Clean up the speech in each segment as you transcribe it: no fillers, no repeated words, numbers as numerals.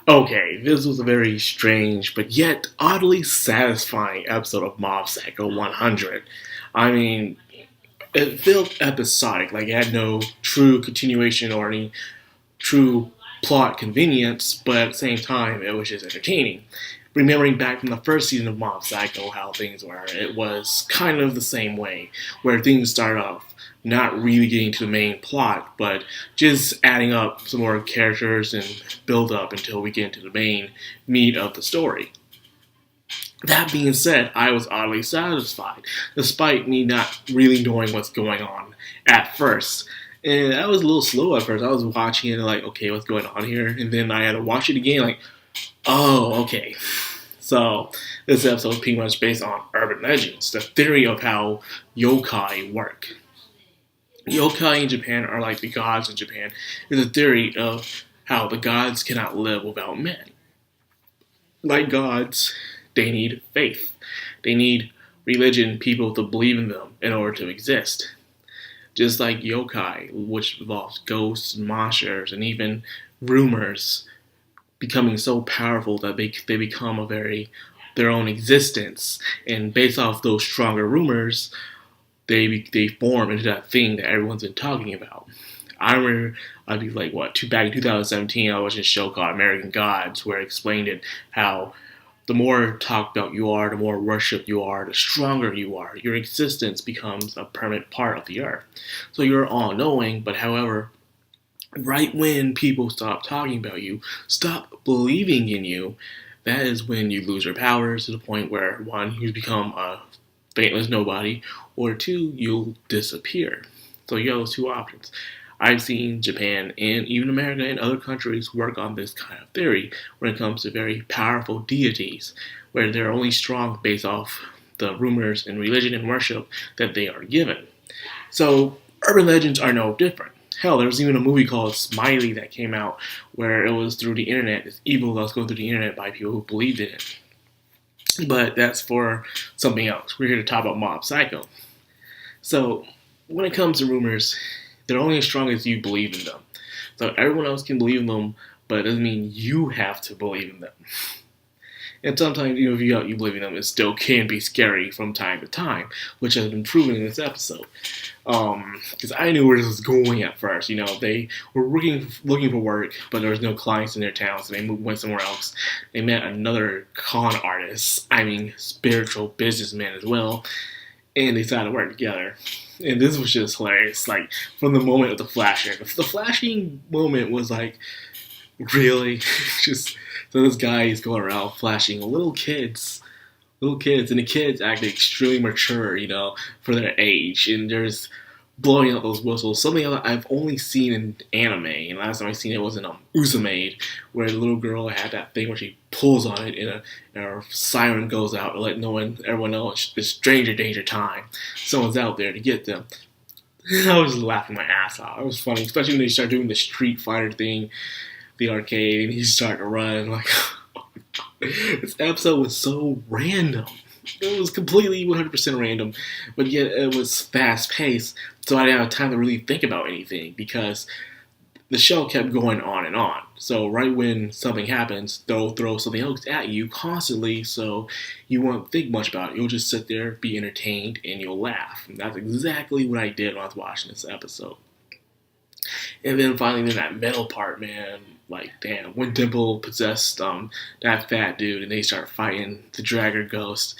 Okay, this was a very strange but yet oddly satisfying episode of Mob Psycho 100. I mean, it felt episodic, like it had no true continuation or any true plot convenience, but at the same time, it was just entertaining. Remembering back from the first season of Mob Psycho how things were, it was kind of the same way, where things start off not really getting to the main plot, but just adding up some more characters and build up until we get into the main meat of the story. That being said, I was oddly satisfied, despite me not really knowing what's going on at first. And I was a little slow at first. I was watching it like, okay, what's going on here? And then I had to watch it again, like, oh, okay. So this episode is pretty much based on urban legends, the theory of how yokai work. Yokai in Japan are like the gods in Japan. It's a theory of how the gods cannot live without men. Like gods, they need faith. They need religion, people to believe in them in order to exist. Just like yokai, which involves ghosts, monsters, and even rumors becoming so powerful that they become their own existence. And based off those stronger rumors, they form into that thing that everyone's been talking about. I remember I'd be like, back in 2017, I was in a show called American Gods where it explained it how the more talked about you are, the more worshipped you are, the stronger you are. Your existence becomes a permanent part of the earth. So you're all knowing, but however, right when people stop talking about you, stop believing in you, that is when you lose your powers to the point where, one, you become a faithless nobody, or two, you'll disappear. So you have those two options. I've seen Japan and even America and other countries work on this kind of theory when it comes to very powerful deities, where they're only strong based off the rumors and religion and worship that they are given. So urban legends are no different. Hell, there was even a movie called Smiley that came out where it was through the internet, this evil that was going through the internet by people who believed in it. But that's for something else. We're here to talk about Mob Psycho. So when it comes to rumors, they're only as strong as you believe in them. So everyone else can believe in them, but it doesn't mean you have to believe in them. And sometimes, if you believe in them, it still can be scary from time to time, which has been proven in this episode. Because I knew where this was going at first. They were looking for work, but there was no clients in their town, so they went somewhere else. They met another con artist, spiritual businessman as well, and they decided to work together. And this was just hilarious. Like, from the moment of the flashing. The flashing moment was like, really? Just, so this guy is going around flashing little kids, and the kids acting extremely mature, for their age. And there's blowing out those whistles. Something I've only seen in anime, and last time I seen it was in Uzumade, where the little girl had that thing where she pulls on it and a siren goes out to let everyone know it's stranger danger time. Someone's out there to get them. I was laughing my ass off. It was funny, especially when they start doing the Street Fighter thing, the arcade, and he started to run. Like, this episode was so random. It was completely 100% random, but yet it was fast-paced, so I didn't have time to really think about anything, because the show kept going on and on. So right when something happens, they'll throw something else at you constantly, so you won't think much about it. You'll just sit there, be entertained, and you'll laugh. And that's exactly what I did when I was watching this episode. And then finally, in that middle part, man, like, damn, when Dimple possessed that fat dude and they start fighting the Dragger Ghost,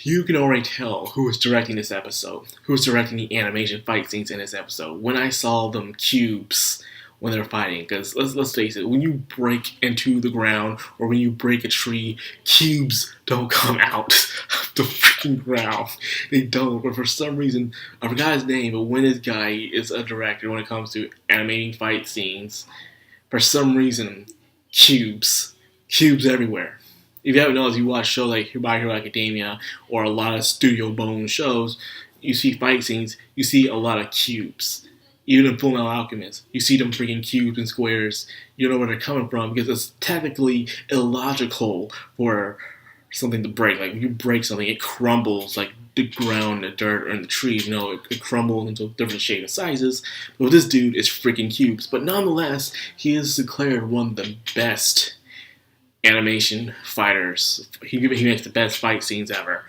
you can already tell who was directing this episode, who was directing the animation fight scenes in this episode. When I saw them cubes when they're fighting, because let's face it, when you break into the ground or when you break a tree, cubes don't come out of the freaking ground. They don't. But for some reason, I forgot his name, but when this guy is a director when it comes to animating fight scenes, for some reason, cubes everywhere. If you haven't noticed, you watch shows like My Hero Academia or a lot of Studio Bone shows, you see fight scenes, you see a lot of cubes. Even in Fullmetal Alchemist, you see them freaking cubes and squares. You don't know where they're coming from because it's technically illogical for something to break. Like, when you break something, it crumbles like the ground, the dirt, or in the trees. It crumbled into different shapes and sizes. But this dude is freaking cubes. But nonetheless, he is declared one of the best animation fighters. He makes the best fight scenes ever.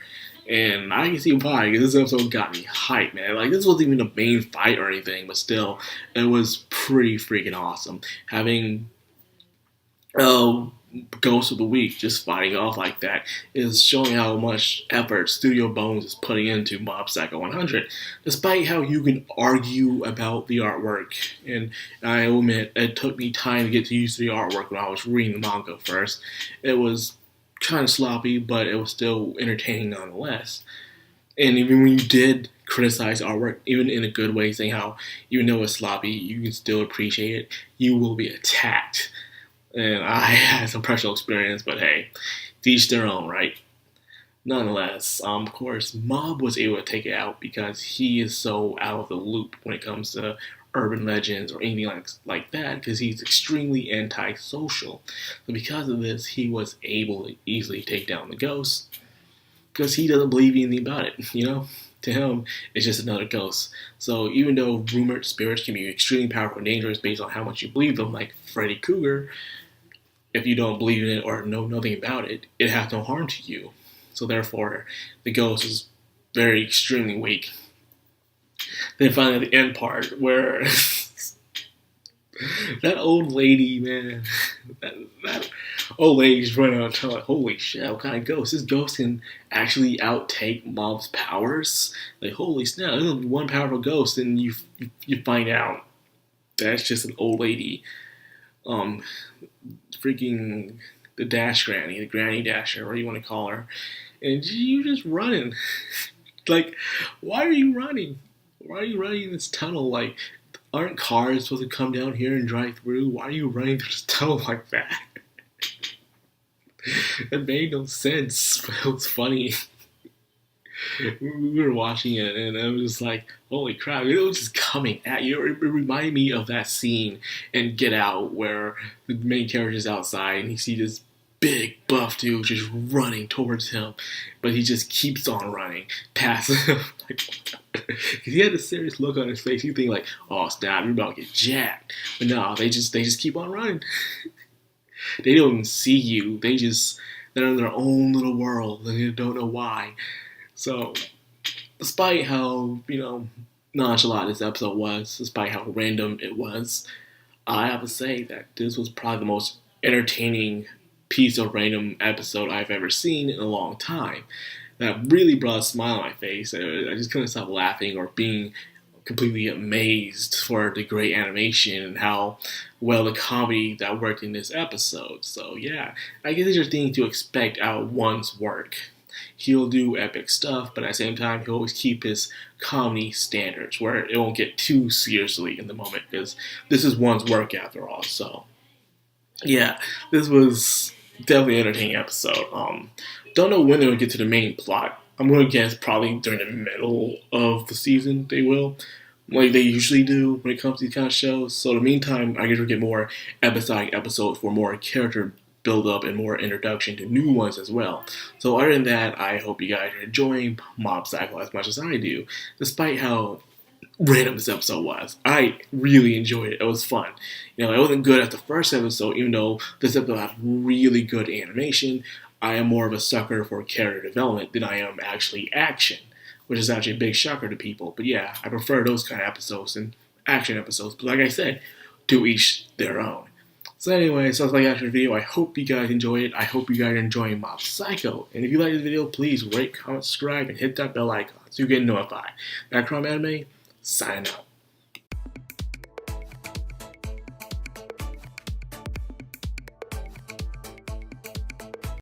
And I can see why, because this episode got me hyped, man. Like, this wasn't even the main fight or anything, but still, it was pretty freaking awesome. Having Ghost of the Week just fighting off like that is showing how much effort Studio Bones is putting into Mob Psycho 100, despite how you can argue about the artwork. And I admit, it took me time to get used to the artwork when I was reading the manga first. It was kind of sloppy, but it was still entertaining nonetheless. And even when you did criticize artwork, even in a good way, saying how even though it's sloppy, you can still appreciate it, you will be attacked. And I had some personal experience, but hey, to each their own, right? Nonetheless, of course, Mob was able to take it out because he is so out of the loop when it comes to urban legends or anything like that, because he's extremely antisocial. So because of this, he was able to easily take down the ghost, because he doesn't believe anything about it, To him, it's just another ghost. So even though rumored spirits can be extremely powerful and dangerous based on how much you believe them, like Freddy Krueger, if you don't believe in it or know nothing about it, it has no harm to you. So therefore, the ghost is very extremely weak. Then finally the end part where that old lady, man, that old lady's running around telling, like, holy shit, what kind of ghost? This ghost can actually outtake Mob's powers? Like, holy snap, there's only one powerful ghost, and you find out that's just an old lady. Freaking the Dash Granny, the Granny Dasher, whatever you want to call her. And you're just running. Like, why are you running? Why are you running in this tunnel? Like, aren't cars supposed to come down here and drive through? Why are you running through this tunnel like that? It made no sense, but it was funny. We were watching it, and I was just like, holy crap, it was just coming at you. It reminded me of that scene in Get Out where the main character is outside, and you see this big buff dude just running towards him, but he just keeps on running past him. He had a serious look on his face. You think like, oh snap, you're about to get jacked. But no, they just keep on running. They don't even see you. They're in their own little world, and they don't know why. So, despite how, nonchalant this episode was, despite how random it was, I have to say that this was probably the most entertaining piece of random episode I've ever seen in a long time. That really brought a smile on my face. I just couldn't stop laughing or being completely amazed for the great animation and how well the comedy that worked in this episode. So yeah, I guess these are things to expect out of one's work. He'll do epic stuff, but at the same time, he'll always keep his comedy standards where it won't get too seriously in the moment, because this is one's work after all. So, yeah, this was definitely an entertaining episode. Don't know when they'll get to the main plot. I'm going to guess probably during the middle of the season they will, like they usually do when it comes to these kind of shows. So in the meantime, I guess we'll get more episodic episodes for more character build up and more introduction to new ones as well. So other than that, I hope you guys are enjoying Mob Psycho as much as I do, despite how random this episode was. I really enjoyed it. It was fun. It wasn't good as the first episode, even though this episode had really good animation. I am more of a sucker for character development than I am actually action, which is actually a big shocker to people. But yeah, I prefer those kind of episodes than action episodes. But like I said, to each their own. So anyway, so that's like after the video. I hope you guys enjoyed it. I hope you guys are enjoying Mob Psycho. And if you like this video, please rate, comment, subscribe, and hit that bell icon so you get notified. Madcrownxox, signing out.